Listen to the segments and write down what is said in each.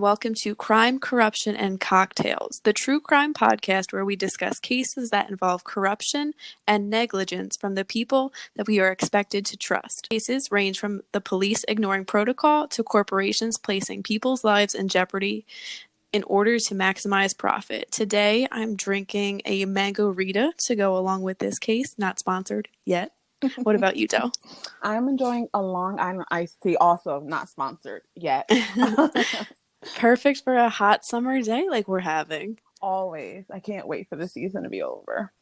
and welcome to Crime, Corruption, and Cocktails, the true crime podcast where we discuss cases that involve corruption and negligence from the people that we are expected to trust. Cases range from the police ignoring protocol to corporations placing people's lives in jeopardy in order to maximize profit. Today, I'm drinking a mango Rita to go along with this case, not sponsored yet. What about you, Del? I'm enjoying a Long Island iced tea, also not sponsored yet. Perfect for a hot summer day like we're having. Always. I can't wait for the season to be over.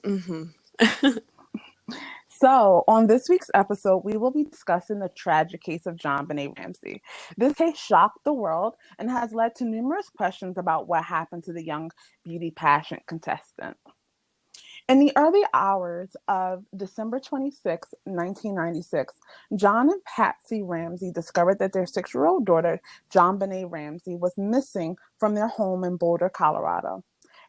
Mm-hmm. So, on this week's episode, we will be discussing the tragic case of Jonbenet Ramsey. This case shocked the world and has led to numerous questions about what happened to the young beauty pageant contestant. In the early hours of December 26, 1996, John and Patsy Ramsey discovered that their 6-year-old daughter, Jonbenet Ramsey, was missing from their home in Boulder, Colorado.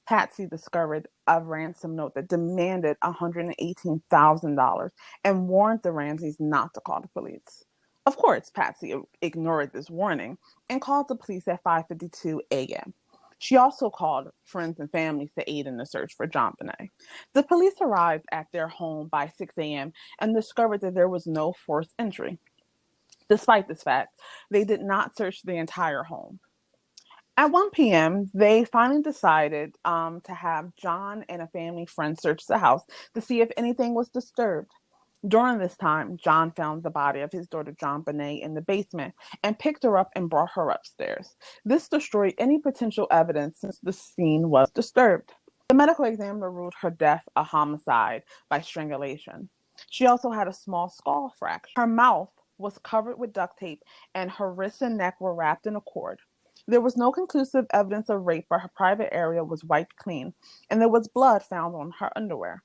Patsy discovered a ransom note that demanded $118,000 and warned the Ramseys not to call the police. Of course, Patsy ignored this warning and called the police at 5:52 a.m. She also called friends and family to aid in the search for Jonbenet. The police arrived at their home by 6 a.m. and discovered that there was no forced entry. Despite this fact, they did not search the entire home. At 1 p.m., they finally decided to have John and a family friend search the house to see if anything was disturbed. During this time, John found the body of his daughter Jonbenet in the basement and picked her up and brought her upstairs. This destroyed any potential evidence since the scene was disturbed. The medical examiner ruled her death a homicide by strangulation. She also had a small skull fracture. Her mouth was covered with duct tape and her wrists and neck were wrapped in a cord. There was no conclusive evidence of rape, but her private area was wiped clean, and there was blood found on her underwear.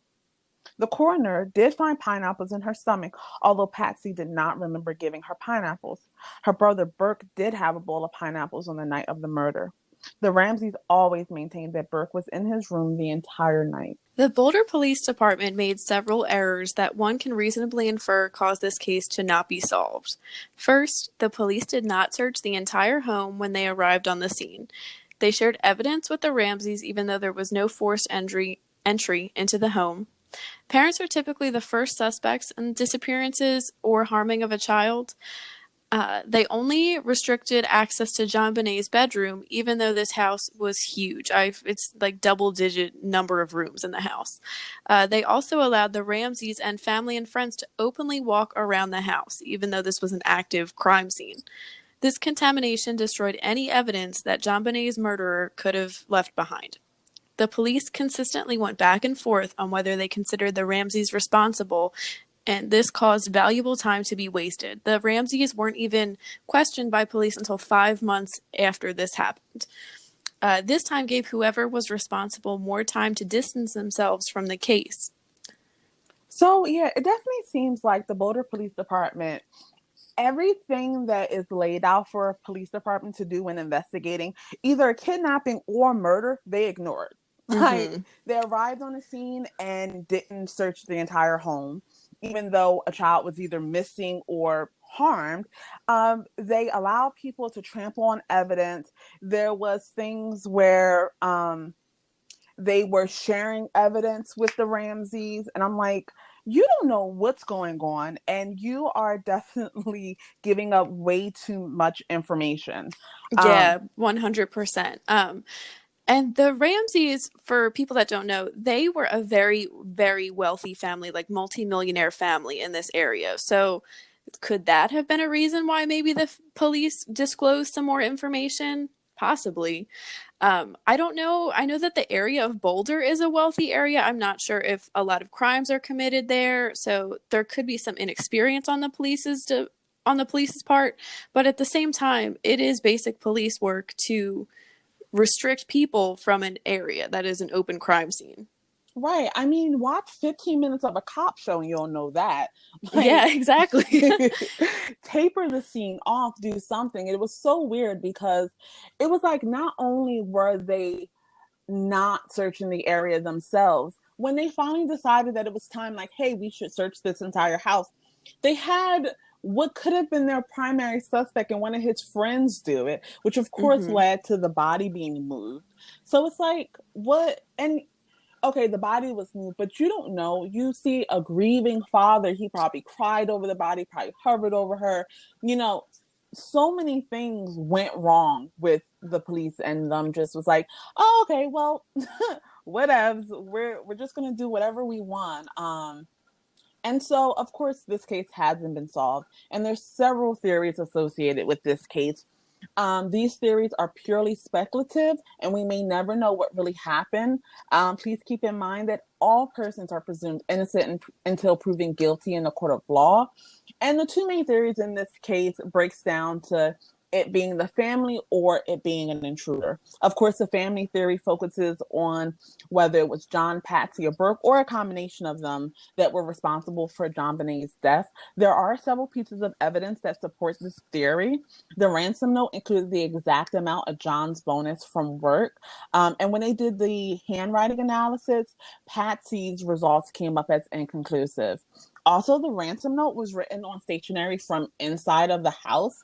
The coroner did find pineapples in her stomach, although Patsy did not remember giving her pineapples. Her brother Burke did have a bowl of pineapples on the night of the murder. The Ramseys always maintained that Burke was in his room the entire night. The Boulder Police Department made several errors that one can reasonably infer caused this case to not be solved. First, the police did not search the entire home when they arrived on the scene. They shared evidence with the Ramseys even though there was no forced entry into the home. Parents are typically the first suspects in disappearances or harming of a child. They only restricted access to Jonbenet's bedroom, even though this house was huge. It's like double-digit number of rooms in the house. They also allowed the Ramseys and family and friends to openly walk around the house, even though this was an active crime scene. This contamination destroyed any evidence that Jonbenet's murderer could have left behind. The police consistently went back and forth on whether they considered the Ramseys responsible, and this caused valuable time to be wasted. The Ramseys weren't even questioned by police until 5 months after this happened. This time gave whoever was responsible more time to distance themselves from the case. So, yeah, it definitely seems like the Boulder Police Department, everything that is laid out for a police department to do when investigating either a kidnapping or murder, they ignored. Mm-hmm. Like, they arrived on the scene and didn't search the entire home, even though a child was either missing or harmed. They allowed people to trample on evidence. There was things where they were sharing evidence with the Ramseys, and I'm like, you don't know what's going on, and you are definitely giving up way too much information. Yeah, 100%. And the Ramseys, for people that don't know, they were a very, very wealthy family, like multi-millionaire family in this area. So could that have been a reason why maybe the police disclosed some more information? Possibly. I don't know. I know that the area of Boulder is a wealthy area. I'm not sure if a lot of crimes are committed there. So there could be some inexperience on the police's part. But at the same time, it is basic police work to restrict people from an area that is an open crime scene. Right. I mean, watch 15 minutes of a cop show and you'll know that. Like, yeah, exactly. Taper the scene off, do something. It was so weird because it was like not only were they not searching the area themselves, when they finally decided that it was time, like, hey, we should search this entire house, they had what could have been their primary suspect and one of his friends do it, which of course Mm-hmm. led to the body being moved. So it's like, what? And okay, the body was moved, but you don't know. You see a grieving father. He probably cried over the body, probably hovered over her. You know, so many things went wrong with the police, and them just was like, oh, okay, well, whatevs. We're just gonna do whatever we want. And so, of course, this case hasn't been solved, and there's several theories associated with this case. These theories are purely speculative, and we may never know what really happened. Please keep in mind that all persons are presumed innocent until proven guilty in a court of law. And the two main theories in this case breaks down to it being the family or it being an intruder. Of course, the family theory focuses on whether it was John, Patsy, or Burke, or a combination of them that were responsible for JonBenet's death. There are several pieces of evidence that support this theory. The ransom note included the exact amount of John's bonus from work. And when they did the handwriting analysis, Patsy's results came up as inconclusive. Also, the ransom note was written on stationery from inside of the house.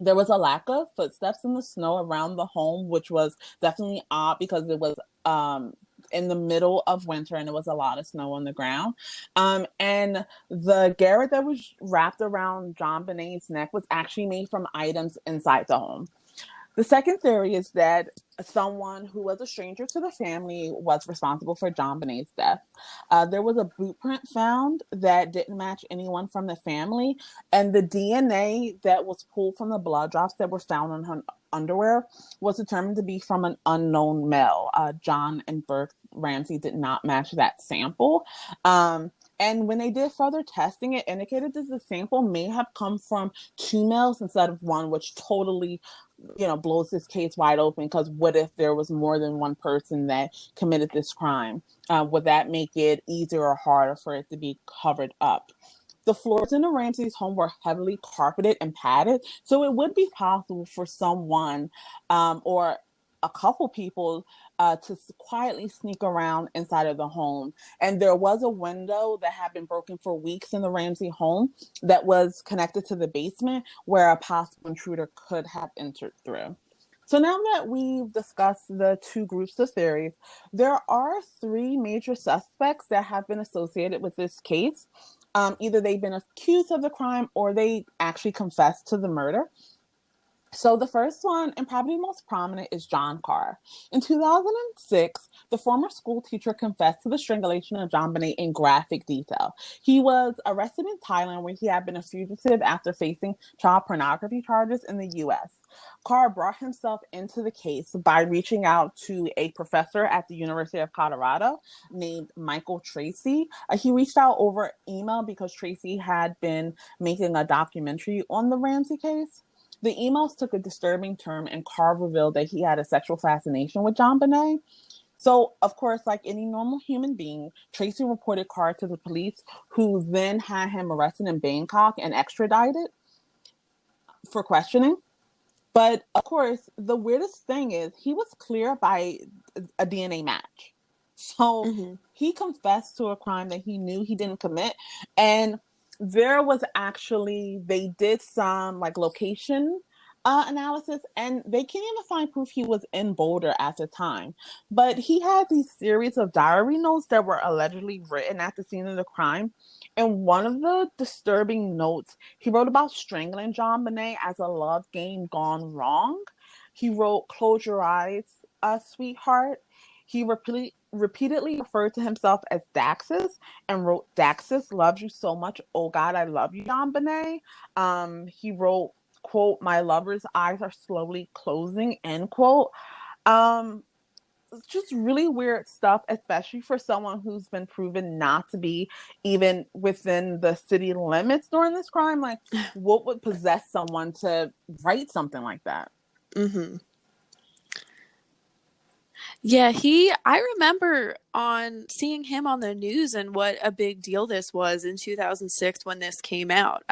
There was a lack of footsteps in the snow around the home, which was definitely odd because it was in the middle of winter and it was a lot of snow on the ground. And the garret that was wrapped around JonBenet's neck was actually made from items inside the home. The second theory is that someone who was a stranger to the family was responsible for JonBenet's death. There was a boot print found that didn't match anyone from the family, and the DNA that was pulled from the blood drops that were found on her underwear was determined to be from an unknown male. John and Burke Ramsey did not match that sample. And when they did further testing, it indicated that the sample may have come from two males instead of one, which totally, blows this case wide open. Because what if there was more than one person that committed this crime? Would that make it easier or harder for it to be covered up? The floors in the Ramsey's home were heavily carpeted and padded, so it would be possible for someone or a couple people to quietly sneak around inside of the home. And there was a window that had been broken for weeks in the Ramsey home that was connected to the basement where a possible intruder could have entered through. So now that we've discussed the two groups of theories, there are three major suspects that have been associated with this case. Either they've been accused of the crime or they actually confessed to the murder. So the first one, and probably most prominent, is John Carr. In 2006, the former school teacher confessed to the strangulation of JonBenet in graphic detail. He was arrested in Thailand, where he had been a fugitive after facing child pornography charges in the U.S. Carr brought himself into the case by reaching out to a professor at the University of Colorado named Michael Tracy. He reached out over email because Tracy had been making a documentary on the Ramsey case. The emails took a disturbing turn, and Carr revealed that he had a sexual fascination with JonBenet. So, of course, like any normal human being, Tracy reported Carr to the police, who then had him arrested in Bangkok and extradited for questioning. But, of course, the weirdest thing is he was cleared by a DNA match. So Mm-hmm. he confessed to a crime that he knew he didn't commit. And there was actually, they did some location analysis, and they can't even find proof he was in Boulder at the time. But he had these series of diary notes that were allegedly written at the scene of the crime. And one of the disturbing notes, he wrote about strangling JonBenet as a love game gone wrong. He wrote, "Close your eyes, sweetheart." He repeatedly referred to himself as Daxus and wrote, "Daxus loves you so much. Oh God, I love you, JonBenet." He wrote, quote, "My lover's eyes are slowly closing," end quote. Um, it's just really weird stuff, especially for someone who's been proven not to be even within the city limits during this crime. Like, what would possess someone to write something like that? Mm-hmm. Yeah, I remember on seeing him on the news and what a big deal this was in 2006 when this came out.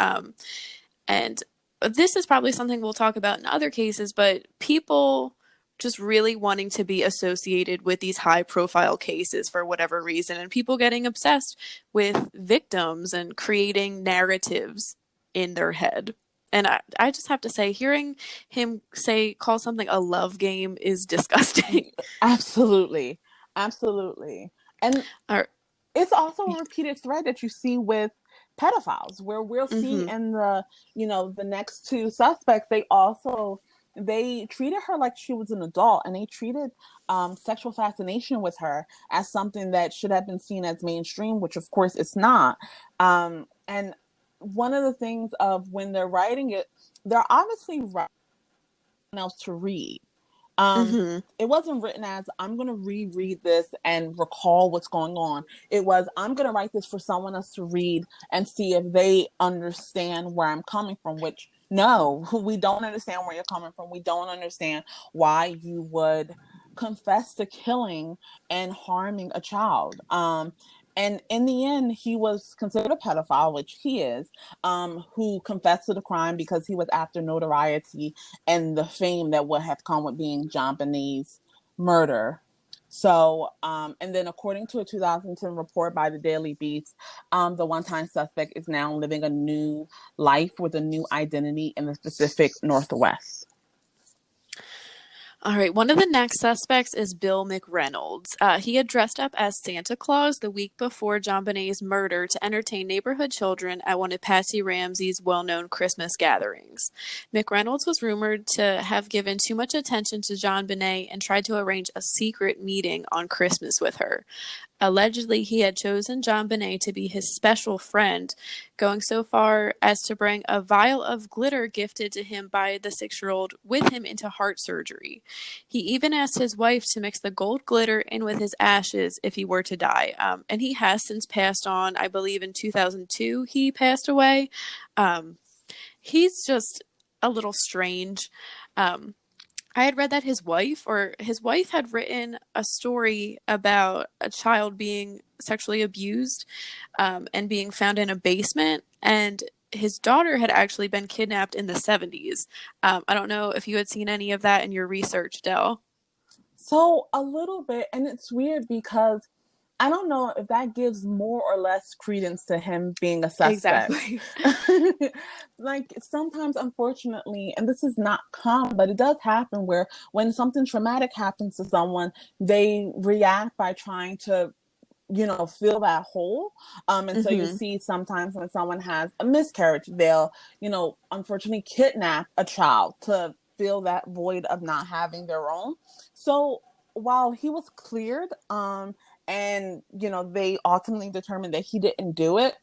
And this is probably something we'll talk about in other cases, but people just really wanting to be associated with these high profile cases for whatever reason, and people getting obsessed with victims and creating narratives. in their head. And I just have to say, hearing him call something a love game is disgusting. Absolutely. Absolutely. And Or, it's also a repeated thread that you see with pedophiles, where we'll see mm-hmm, in the next two suspects, they treated her like she was an adult, and they treated sexual fascination with her as something that should have been seen as mainstream, which of course it's not. And one of the things of when they're writing it, they're obviously writing else to read. Um, mm-hmm. it wasn't written as I'm going to reread this and recall what's going on. It was I'm going to write this for someone else to read and see if they understand where I'm coming from, which no, we don't understand where you're coming from. We don't understand why you would confess to killing and harming a child. And in the end, he was considered a pedophile, which he is, who confessed to the crime because he was after notoriety and the fame that would have come with being Jonbenet's murder. So, and then according to a 2010 report by the Daily Beast, the one-time suspect is now living a new life with a new identity in the Pacific Northwest. All right, one of the next suspects is Bill McReynolds. He had dressed up as Santa Claus the week before JonBenet's murder to entertain neighborhood children at one of Patsy Ramsey's well-known Christmas gatherings. McReynolds was rumored to have given too much attention to JonBenet and tried to arrange a secret meeting on Christmas with her. Allegedly, he had chosen JonBenet to be his special friend, going so far as to bring a vial of glitter gifted to him by the 6-year-old with him into heart surgery. He even asked his wife to mix the gold glitter in with his ashes if he were to die. And he has since passed on. I believe in 2002 he passed away. Um, he's just a little strange. I had read that his wife had written a story about a child being sexually abused, and being found in a basement, and his daughter had actually been kidnapped in the 70s. I don't know if you had seen any of that in your research, Dell. So a little bit, and it's weird because I don't know if that gives more or less credence to him being a suspect. Exactly. Like sometimes, unfortunately, and this is not common, but it does happen where when something traumatic happens to someone, they react by trying to fill that hole. And so you Mm-hmm. see sometimes when someone has a miscarriage, they'll, unfortunately kidnap a child to fill that void of not having their own. So while he was cleared, and they ultimately determined that he didn't do it,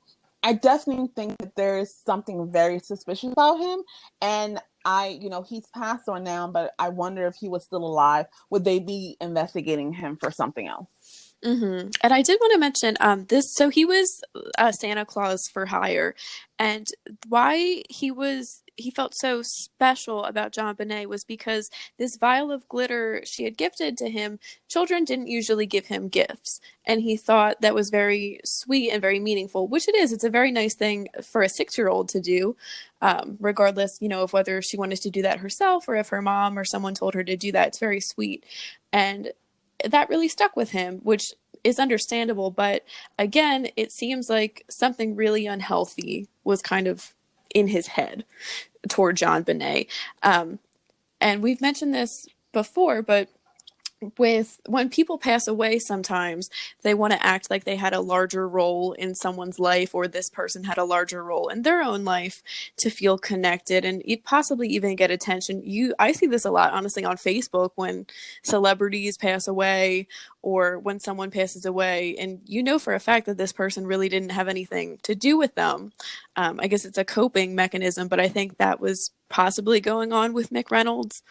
I definitely think that there is something very suspicious about him. And he's passed on now, but I wonder if he was still alive, would they be investigating him for something else? Mm-hmm. And I did want to mention this. So he was Santa Claus for hire, and why he felt so special about JonBenet was because this vial of glitter she had gifted to him. Children didn't usually give him gifts, and he thought that was very sweet and very meaningful, which it is. It's a very nice thing for a 6-year-old to do, regardless, of whether she wanted to do that herself or if her mom or someone told her to do that. It's very sweet, and that really stuck with him, which is understandable. But again, it seems like something really unhealthy was kind of in his head toward JonBenet. And we've mentioned this before, but with when people pass away, sometimes they want to act like they had a larger role in someone's life, or this person had a larger role in their own life to feel connected and possibly even get attention. I see this a lot, honestly, on Facebook when celebrities pass away, or when someone passes away and for a fact that this person really didn't have anything to do with them. I guess it's a coping mechanism, but I think that was possibly going on with McReynolds.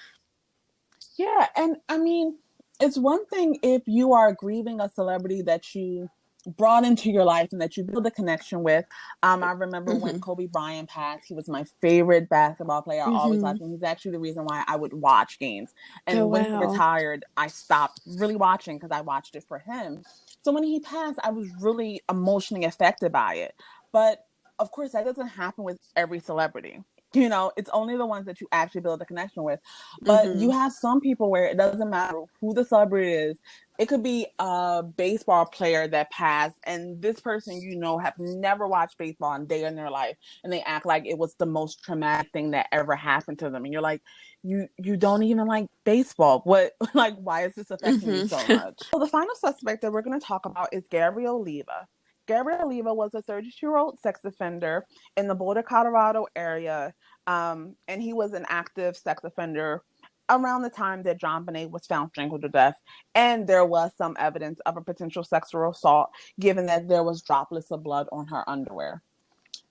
Yeah, and I mean, it's one thing if you are grieving a celebrity that you brought into your life and that you build a connection with. I remember when Mm-hmm. Kobe Bryant passed, he was my favorite basketball player. I always Mm-hmm. liked him. He's actually the reason why I would watch games. Oh, And when he wow. retired, I stopped really watching because I watched it for him. So when he passed, I was really emotionally affected by it. But of course, that doesn't happen with every celebrity. It's only the ones that you actually build a connection with. But Mm-hmm. you have some people where it doesn't matter who the celebrity is, It could be a baseball player that passed, and this person, have never watched baseball a day in their life, and they act like it was the most traumatic thing that ever happened to them. And you're like, you don't even like baseball. What, like, why is this affecting you so Mm-hmm. much? So the final suspect that we're going to talk about is Gary Oliva. Gary Oliva was a 32-year-old sex offender in the Boulder, Colorado area, and he was an active sex offender around the time that JonBenet was found strangled to death, and there was some evidence of a potential sexual assault, given that there was droplets of blood on her underwear.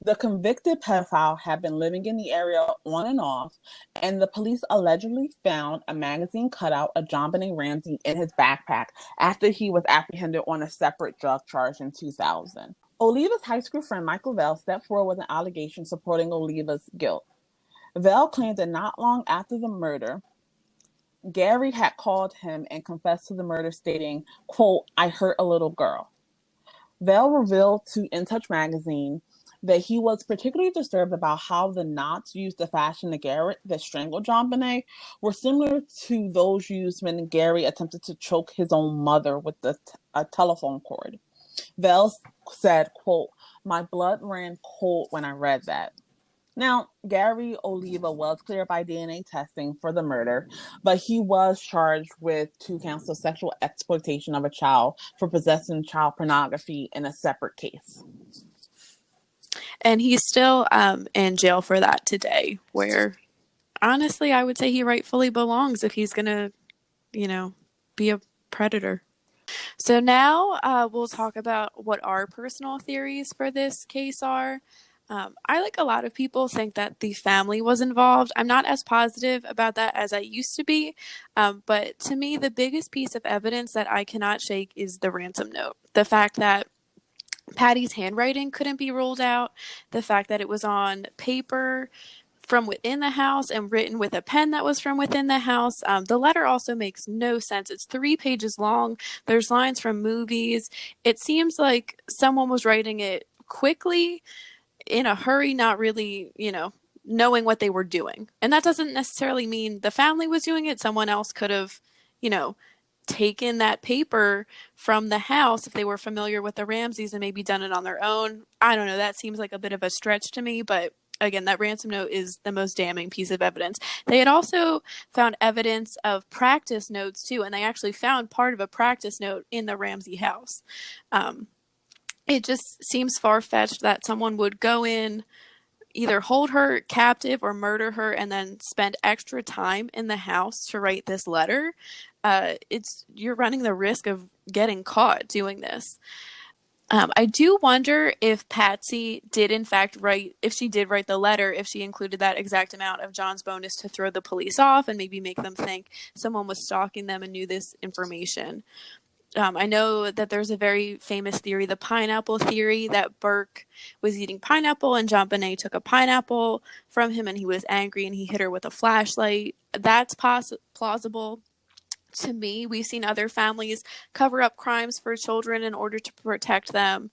The convicted pedophile had been living in the area on and off, and the police allegedly found a magazine cutout of JonBenet Ramsey in his backpack after he was apprehended on a separate drug charge in 2000. Oliva's high school friend Michael Vell stepped forward with an allegation supporting Oliva's guilt. Vell claimed that not long after the murder, Gary had called him and confessed to the murder, stating, quote, "I hurt a little girl." Vell revealed to In Touch magazine that he was particularly disturbed about how the knots used to fashion the garrote that strangled JonBenet were similar to those used when Gary attempted to choke his own mother with a telephone cord. Vell said, quote, "My blood ran cold when I read that." Now, Gary Oliva was cleared by DNA testing for the murder, but he was charged with 2 counts of sexual exploitation of a child for possessing child pornography in a separate case. And he's still in jail for that today, where honestly, I would say he rightfully belongs if he's going to, be a predator. So now we'll talk about what our personal theories for this case are. I, like a lot of people, think that the family was involved. I'm not as positive about that as I used to be, but to me, the biggest piece of evidence that I cannot shake is the ransom note. The fact that Patty's handwriting couldn't be ruled out, the fact that it was on paper from within the house and written with a pen that was from within the house. The letter also makes no sense. It's 3 pages long. There's lines from movies. It seems like someone was writing it quickly, in a hurry, not really, knowing what they were doing. And that doesn't necessarily mean the family was doing it. Someone else could have, you know, taken that paper from the house if they were familiar with the Ramseys and maybe done it on their own. I don't know. That seems like a bit of a stretch to me, but again, that ransom note is the most damning piece of evidence. They had also found evidence of practice notes too, and they actually found part of a practice note in the Ramsey house. It just seems far-fetched that someone would go in, either hold her captive or murder her, and then spend extra time in the house to write this letter. You're running the risk of getting caught doing this. I do wonder if Patsy did in fact write, if she did write the letter, if she included that exact amount of John's bonus to throw the police off and maybe make them think someone was stalking them and knew this information. I know that there's a very famous theory, the pineapple theory, that Burke was eating pineapple and JonBenet took a pineapple from him and he was angry and he hit her with a flashlight. That's plausible to me. We've seen other families cover up crimes for children in order to protect them.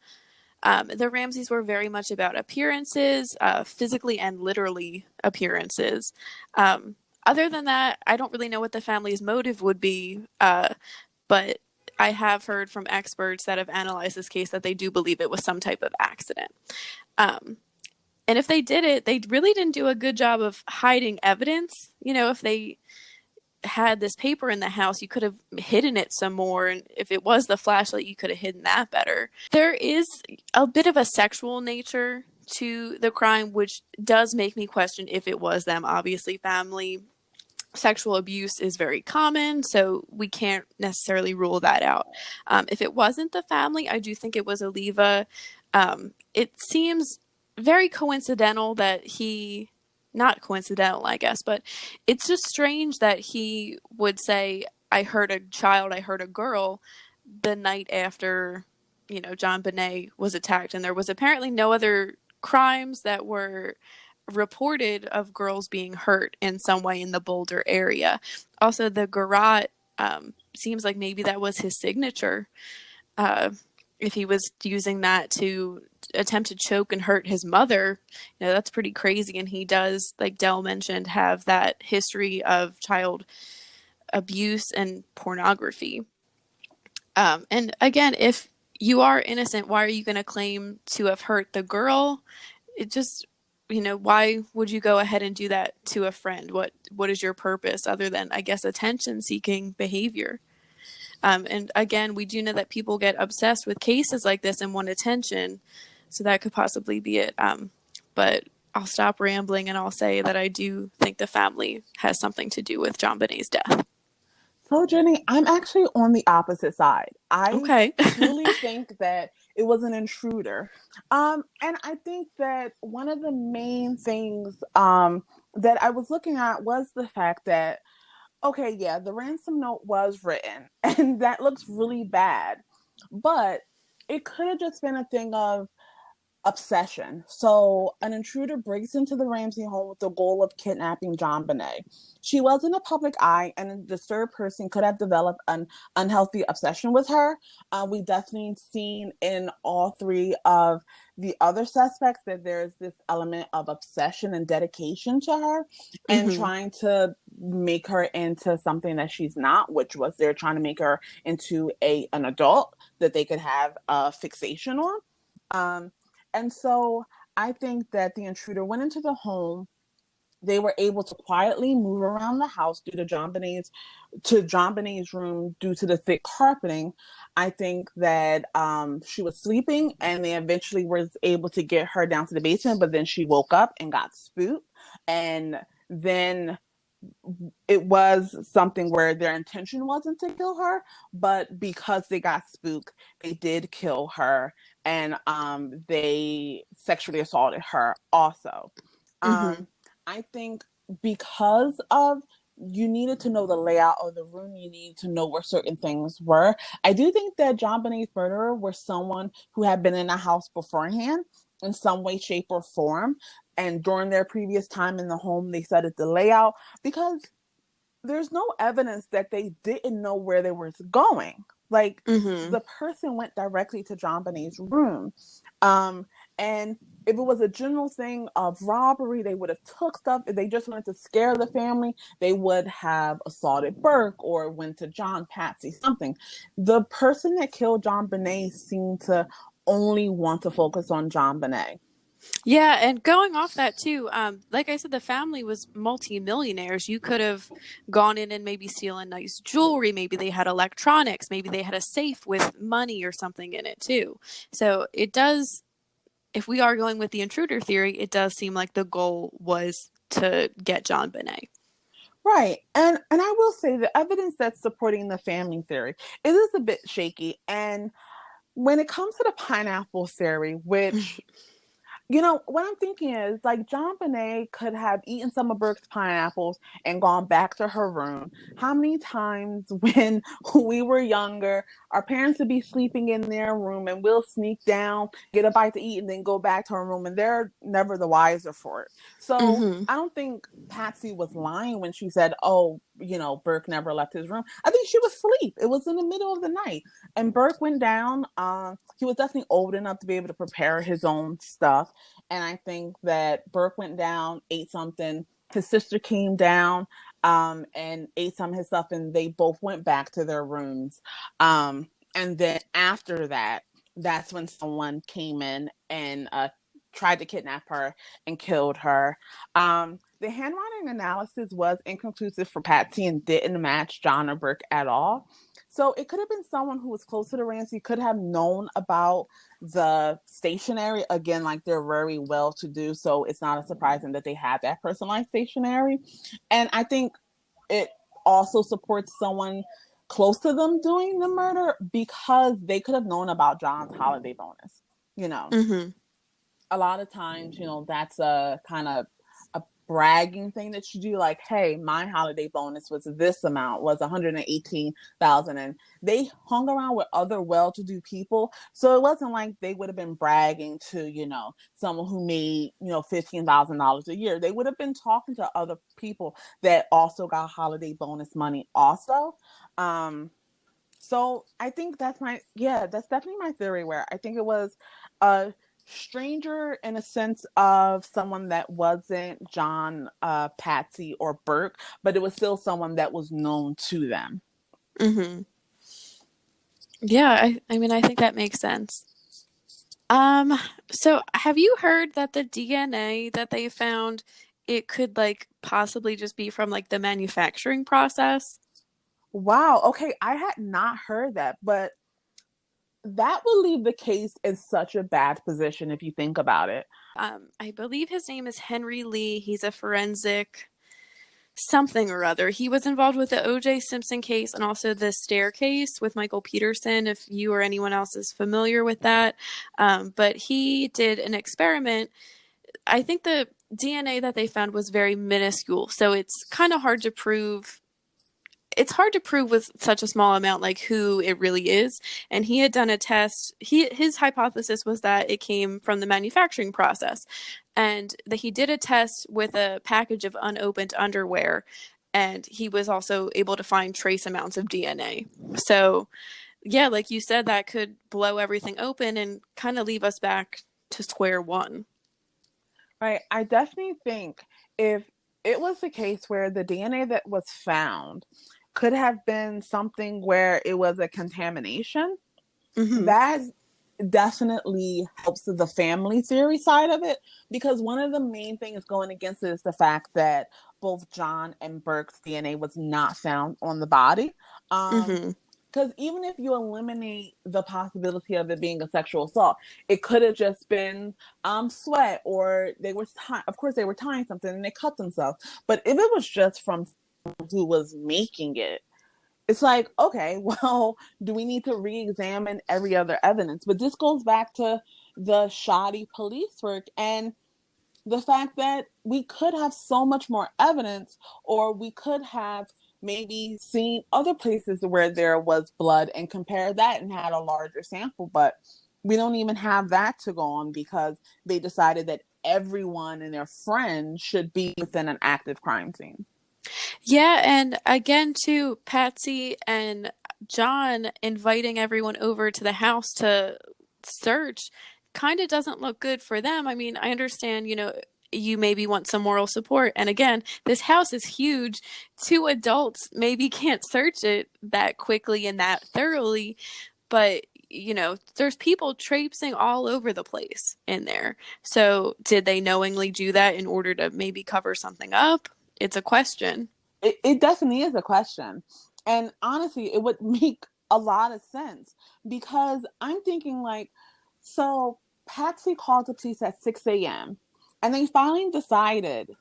The Ramseys were very much about appearances, physically and literally appearances. Other than that, I don't really know what the family's motive would be, but I have heard from experts that have analyzed this case that they do believe it was some type of accident. And if they did it, they really didn't do a good job of hiding evidence. If they had this paper in the house, you could have hidden it some more. And if it was the flashlight, you could have hidden that better. There is a bit of a sexual nature to the crime, which does make me question if it was them. Obviously, family sexual abuse is very common, so we can't necessarily rule that out. If it wasn't the family, I do think it was Oliva. It seems very coincidental that not coincidental, I guess, but it's just strange that he would say, "I hurt a child, I hurt a girl," the night after, JonBenet was attacked, and there was apparently no other crimes that were reported of girls being hurt in some way in the Boulder area. Also, the garrote seems like maybe that was his signature. If he was using that to attempt to choke and hurt his mother, that's pretty crazy. And he does, like Dell mentioned, have that history of child abuse and pornography. And again, if you are innocent, why are you going to claim to have hurt the girl? It just, why would you go ahead and do that to a friend? What is your purpose other than, I guess, attention seeking behavior? And again, we do know that people get obsessed with cases like this and want attention, so that could possibly be it. But I'll stop rambling and I'll say that I do think the family has something to do with JonBenet's death. So, Jenny, I'm actually on the opposite side. I Okay. truly think that it was an intruder. And I think that one of the main things that I was looking at was the fact that, okay, yeah, the ransom note was written, and that looks really bad. But it could have just been a thing of obsession. So, an intruder breaks into the Ramsey home with the goal of kidnapping JonBenet. She was in the public eye, and a disturbed person could have developed an unhealthy obsession with her. We definitely seen in all three of the other suspects that there's this element of obsession and dedication to her, and Mm-hmm. trying to make her into something that she's not, which was they're trying to make her into an adult that they could have a fixation on. Um, and so I think that the intruder went into the home. They were able to quietly move around the house due to JonBenet's room due to the thick carpeting. I think that she was sleeping, and they eventually was able to get her down to the basement. But then she woke up and got spooked, and then it was something where their intention wasn't to kill her, but because they got spooked, they did kill her, and they sexually assaulted her also. Mm-hmm. Um, I think because of you needed to know the layout of the room, you needed to know where certain things were. I do think that JonBenet's murderer was someone who had been in a house beforehand in some way, shape, or form. And during their previous time in the home, they studied the layout because there's no evidence that they didn't know where they were going. Like Mm-hmm. the person went directly to JonBenet's room. Um, and if it was a general thing of robbery, they would have took stuff. If they just wanted to scare the family, they would have assaulted Burke or went to John, Patsy, something. The person that killed JonBenet seemed to only want to focus on JonBenet. Yeah, and going off that too, like I said, the family was multi-millionaires. You could have gone in and maybe stealing nice jewelry. Maybe they had electronics. Maybe they had a safe with money or something in it too. So it does, if we are going with the intruder theory, it does seem like the goal was to get JonBenet. Right. And I will say the evidence that's supporting the family theory it is a bit shaky. And when it comes to the pineapple theory, which what I'm thinking is like JonBenet could have eaten some of Burke's pineapples and gone back to her room. How many times when we were younger, our parents would be sleeping in their room and we'll sneak down, get a bite to eat, and then go back to our room, and they're never the wiser for it. So Mm-hmm. I don't think Patsy was lying when she said, "Oh, Burke never left his room." I think she was asleep. It was in the middle of the night, and Burke went down. He was definitely old enough to be able to prepare his own stuff, and I think that Burke went down, ate something. His sister came down and ate some of his stuff, and they both went back to their rooms. And then after that, that's when someone came in and tried to kidnap her and killed her. The handwriting analysis was inconclusive for Patsy and didn't match John or Burke at all. So it could have been someone who was close to the Ramsey, could have known about the stationery. Again, like they're very well to do, so it's not a surprising that they have that personalized stationery. And I think it also supports someone close to them doing the murder because they could have known about John's holiday bonus. You know, Mm-hmm. a lot of times, that's a kind of a bragging thing that you do. Like, hey, my holiday bonus was this amount, was 118,000, and they hung around with other well-to-do people, so it wasn't like they would have been bragging to someone who made $15,000 a year. They would have been talking to other people that also got holiday bonus money also. So I think that's definitely my theory, where I think it was a stranger in a sense of someone that wasn't John, Patsy, or Burke, but it was still someone that was known to them. Mm-hmm. Yeah, I mean, I think that makes sense. Um, so have you heard that the DNA that they found, it could like possibly just be from like the manufacturing process? Wow. Okay, I had not heard that, but that would leave the case in such a bad position if you think about it. I believe his name is Henry Lee. He's a forensic something or other. He was involved with the O.J. Simpson case and also the staircase with Michael Peterson, if you or anyone else is familiar with that. But he did an experiment. I think the DNA that they found was very minuscule, so it's kind of hard to prove. It's hard to prove with such a small amount like who it really is. And he had done a test. His hypothesis was that it came from the manufacturing process, and that he did a test with a package of unopened underwear, and he was also able to find trace amounts of DNA. So yeah, like you said, that could blow everything open and kind of leave us back to square one. Right. I definitely think if it was the case where the DNA that was found could have been something where it was a contamination, Mm-hmm. that definitely helps the family theory side of it, because one of the main things going against it is the fact that both John and Burke's DNA was not found on the body. Um, Mm-hmm. because even if you eliminate the possibility of it being a sexual assault, it could have just been sweat, or of course they were tying something and they cut themselves. But if it was just from who was making it, it's like, okay, well, do we need to re-examine every other evidence? But this goes back to the shoddy police work and the fact that we could have so much more evidence, or we could have maybe seen other places where there was blood and compare that and had a larger sample. But we don't even have that to go on because they decided that everyone and their friends should be within an active crime scene. Yeah, and again, too, Patsy and John inviting everyone over to the house to search kind of doesn't look good for them. I mean, I understand, you maybe want some moral support. And again, this house is huge. Two adults maybe can't search it that quickly and that thoroughly, but there's people traipsing all over the place in there. So, did they knowingly do that in order to maybe cover something up? It's a question. It definitely is a question. And honestly, it would make a lot of sense because I'm thinking, like, so Patsy called the police at 6 a.m. and they finally decided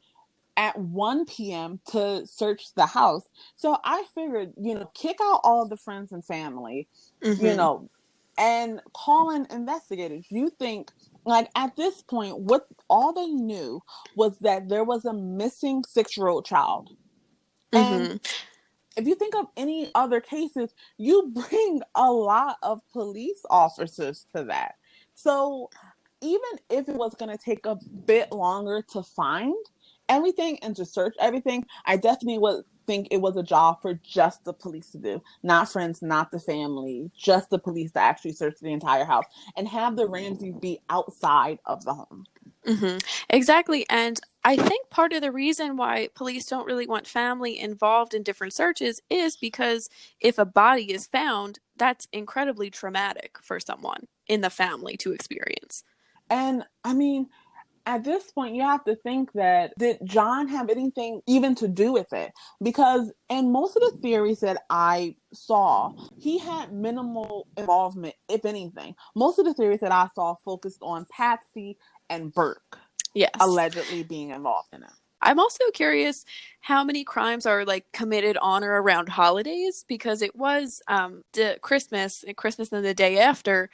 at 1 p.m. to search the house. So I figured, kick out all the friends and family, you Mm-hmm. know, and call in investigators. You think, like, at this point, what all they knew was that there was a missing 6-year-old child. And Mm-hmm. if you think of any other cases, you bring a lot of police officers to that. So even if it was going to take a bit longer to find everything and to search everything, I definitely would think it was a job for just the police to do, not friends, not the family, just the police to actually search the entire house and have the Ramseys be outside of the home. Mm-hmm. Exactly. And I think part of the reason why police don't really want family involved in different searches is because if a body is found, that's incredibly traumatic for someone in the family to experience. And I mean, at this point, you have to think that did John have anything even to do with it? Because in most of the theories that I saw, he had minimal involvement, if anything. Most of the theories that I saw focused on Patsy and Burke Yes. allegedly being involved in it. I'm also curious how many crimes are like committed on or around holidays because it was the Christmas and the day after.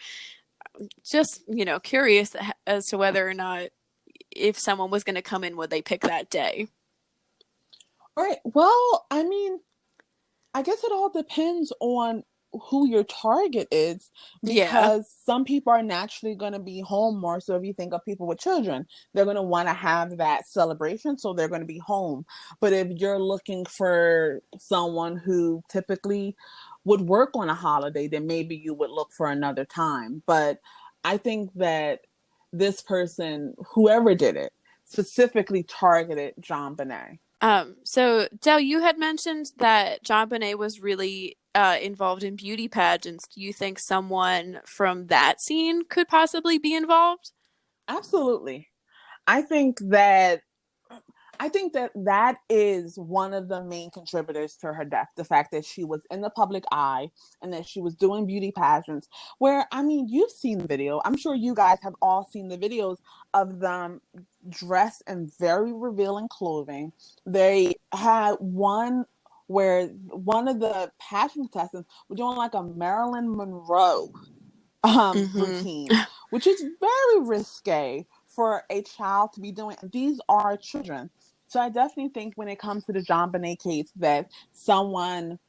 Just, curious as to whether or not if someone was going to come in, would they pick that day? All right. Well, I mean, I guess it all depends on who your target is, Yeah. because some people are naturally going to be home more. So if you think of people with children, they're going to want to have that celebration, so they're going to be home. But if you're looking for someone who typically would work on a holiday, then maybe you would look for another time. But I think that this person, whoever did it, specifically targeted Jonbenet. So Del, you had mentioned that Jonbenet was really involved in beauty pageants, do you think someone from that scene could possibly be involved? Absolutely. I think that that is one of the main contributors to her death. The fact that she was in the public eye and that she was doing beauty pageants. Where, I mean, you've seen the video. I'm sure you guys have all seen the videos of them dressed in very revealing clothing. They had one where one of the pageant contestants was doing like a Marilyn Monroe Mm-hmm. routine, which is very risque for a child to be doing. These are children. So I definitely think when it comes to the Jonbenet case that someone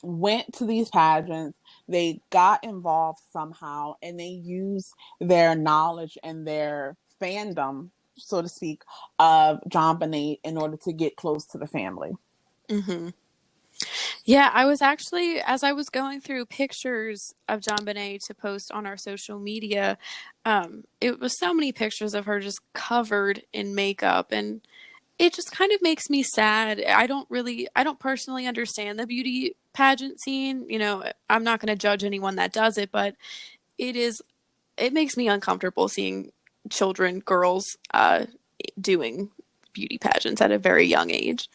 went to these pageants, they got involved somehow, and they used their knowledge and their fandom, so to speak, of Jonbenet in order to get close to the family. Mm-hmm. Yeah, I was actually, as I was going through pictures of Jonbenet to post on our social media, it was so many pictures of her just covered in makeup, and it just kind of makes me sad. I don't personally understand the beauty pageant scene. You know, I'm not going to judge anyone that does it, but it is, it makes me uncomfortable seeing children, girls, doing beauty pageants at a very young age.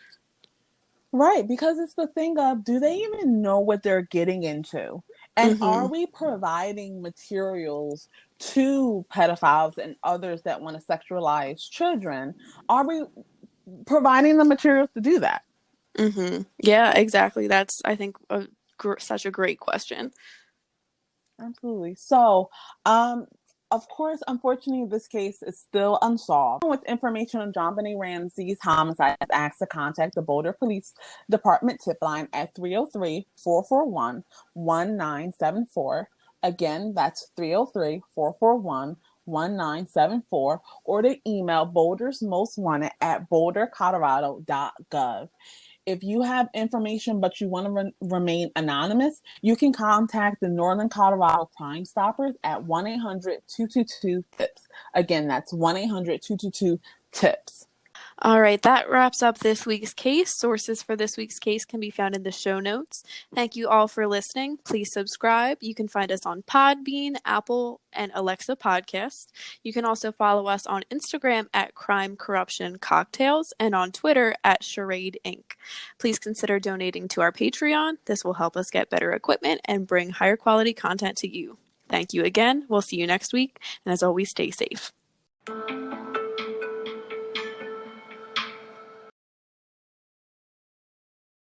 Right, because it's the thing of, do they even know what they're getting into? And are Mm-hmm. we providing materials to pedophiles and others that want to sexualize children? Are we providing the materials to do that? Mm-hmm. Yeah, exactly. That's, I think, such a great question. Absolutely. So, of course, unfortunately, this case is still unsolved. With information on Jonbenet Ramsey's homicide, asked to contact the Boulder Police Department tip line at 303-441-1974. Again, that's 303-441-1974, or to email Boulder's Most Wanted at bouldercolorado.gov. If you have information but you want to remain anonymous, you can contact the Northern Colorado Crime Stoppers at 1-800-222-TIPS. Again, that's 1-800-222-TIPS. All right, that wraps up this week's case. Sources for this week's case can be found in the show notes. Thank you all for listening. Please subscribe. You can find us on Podbean, Apple, and Alexa Podcasts. You can also follow us on Instagram at Crime Corruption Cocktails and on Twitter at Charade Inc. Please consider donating to our Patreon. This will help us get better equipment and bring higher quality content to you. Thank you again. We'll see you next week. And as always, stay safe.